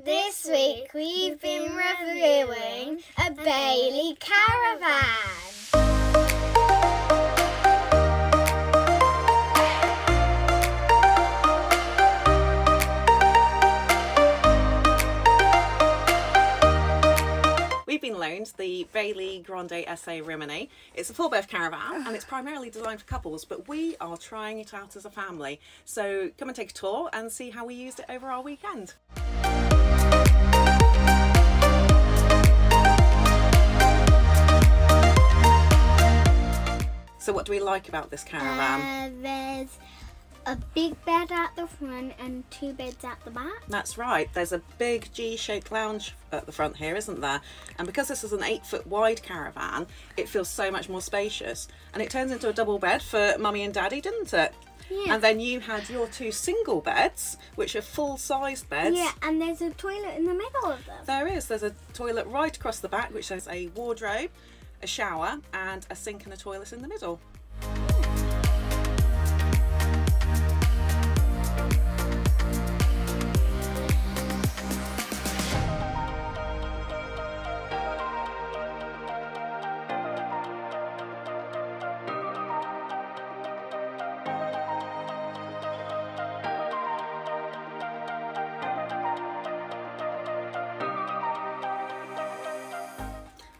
This week we've been reviewing a Bailey caravan. We've been loaned the Pegasus Grande SE Rimini. It's a 4-berth caravan and it's primarily designed for couples, but we are trying it out as a family. So come and take a tour and see how we used it over our weekend. So what do we like about this caravan? There's a big bed at the front and 2 beds at the back. That's right, there's a big G-shaped lounge at the front here, isn't there? And because this is an 8-foot wide caravan, it feels so much more spacious. And it turns into a double bed for Mummy and Daddy, didn't it? Yeah. And then you had your 2 single beds, which are full-sized beds. Yeah, and there's a toilet in the middle of them. There is. There's a toilet right across the back, which has a wardrobe, a shower, and a sink and a toilet in the middle.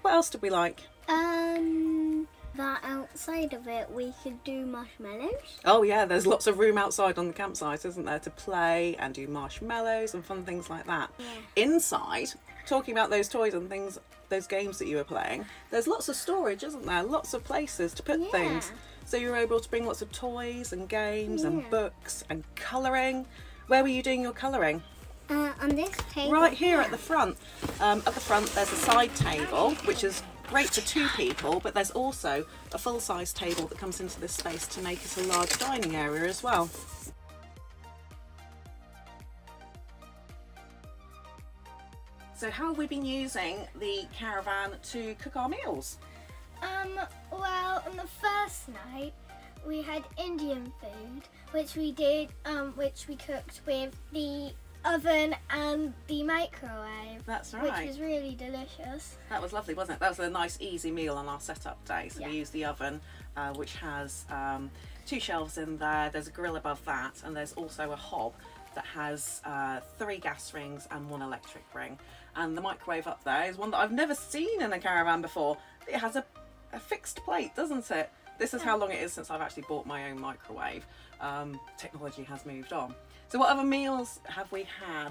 What else did we like? That outside of it we could do marshmallows. Oh yeah, there's lots of room outside on the campsite, isn't there, to play and do marshmallows and fun things like that. Yeah. Inside, talking about those toys and things, those games that you were playing, there's lots of storage, isn't there? Lots of places to put things. So you were able to bring lots of toys and games and books and colouring. Where were you doing your colouring? On this table. Right here at the front. At the front there's a side table, which is great for 2 people, but there's also a full-size table that comes into this space to make it a large dining area as well. So how have we been using the caravan to cook our meals? Well, on the first night we had Indian food, which we cooked with the oven and the microwave. That's right. Which was really delicious. That was lovely, wasn't it? That was a nice easy meal on our setup day. So we used the oven, which has 2 shelves in there. There's a grill above that, and there's also a hob that has 3 gas rings and 1 electric ring. And the microwave up there is one that I've never seen in a caravan before. It has a fixed plate, doesn't it? This is how long it is since I've actually bought my own microwave. Technology has moved on. So what other meals have we had?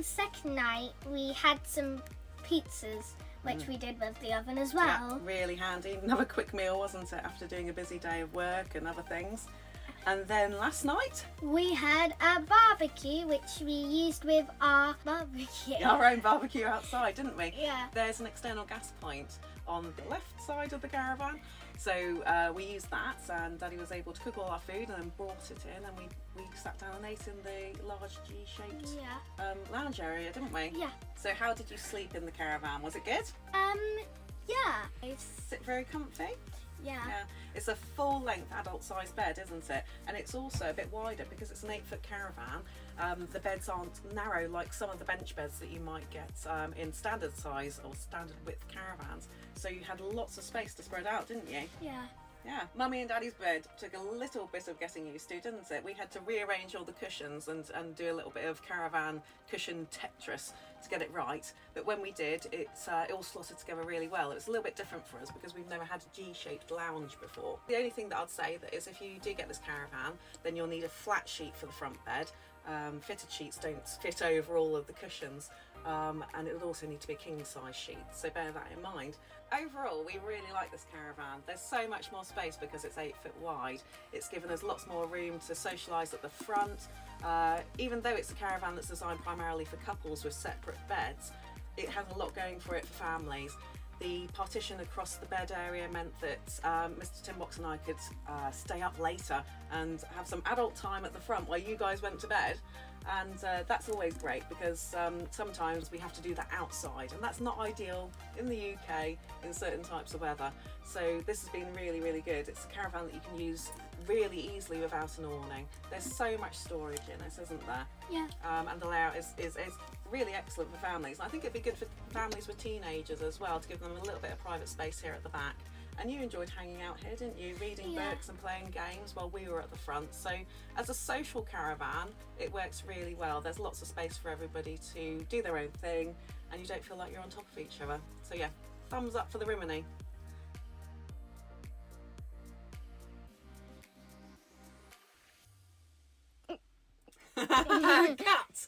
Second night we had some pizzas, which we did with the oven as well. Yeah, really handy. Another quick meal, wasn't it, after doing a busy day of work and other things. And then last night we had a barbecue, which we used with our barbecue. Our own barbecue outside, didn't we? Yeah. There's an external gas point on the left side of the caravan. So we used that, and Daddy was able to cook all our food and then brought it in, and we sat down and ate in the large G-shaped lounge area, didn't we? Yeah. So how did you sleep in the caravan? Was it good? Yeah. Is it very comfy? Yeah. Yeah, it's a full-length adult-sized bed, isn't it? And it's also a bit wider because it's an 8-foot caravan. The beds aren't narrow like some of the bench beds that you might get in standard size or standard width caravans. So you had lots of space to spread out, didn't you? Yeah. Yeah. Mummy and Daddy's bed took a little bit of getting used to, didn't it? We had to rearrange all the cushions and do a little bit of caravan cushion Tetris to get it right. But when we did, it all slotted together really well. It was a little bit different for us because we've never had a G-shaped lounge before. The only thing that I'd say that is if you do get this caravan, then you'll need a flat sheet for the front bed. Fitted sheets don't fit over all of the cushions, and it would also need to be a king size sheet, so bear that in mind. Overall, we really like this caravan. There's so much more space because it's 8 foot wide. It's given us lots more room to socialise at the front. Even though it's a caravan that's designed primarily for couples with separate beds, it has a lot going for it for families. The partition across the bed area meant that Mr. Timbox and I could stay up later and have some adult time at the front while you guys went to bed. And that's always great because sometimes we have to do that outside, and that's not ideal in the UK in certain types of weather. So this has been really, really good. It's a caravan that you can use really easily without an awning. There's so much storage in it, isn't there? Yeah. And the layout is really excellent for families. And I think it'd be good for families with teenagers as well, to give them a little bit of private space here at the back. And you enjoyed hanging out here, didn't you? Reading books and playing games while we were at the front. So as a social caravan, it works really well. There's lots of space for everybody to do their own thing, and you don't feel like you're on top of each other. So yeah, thumbs up for the Rimini. Cat!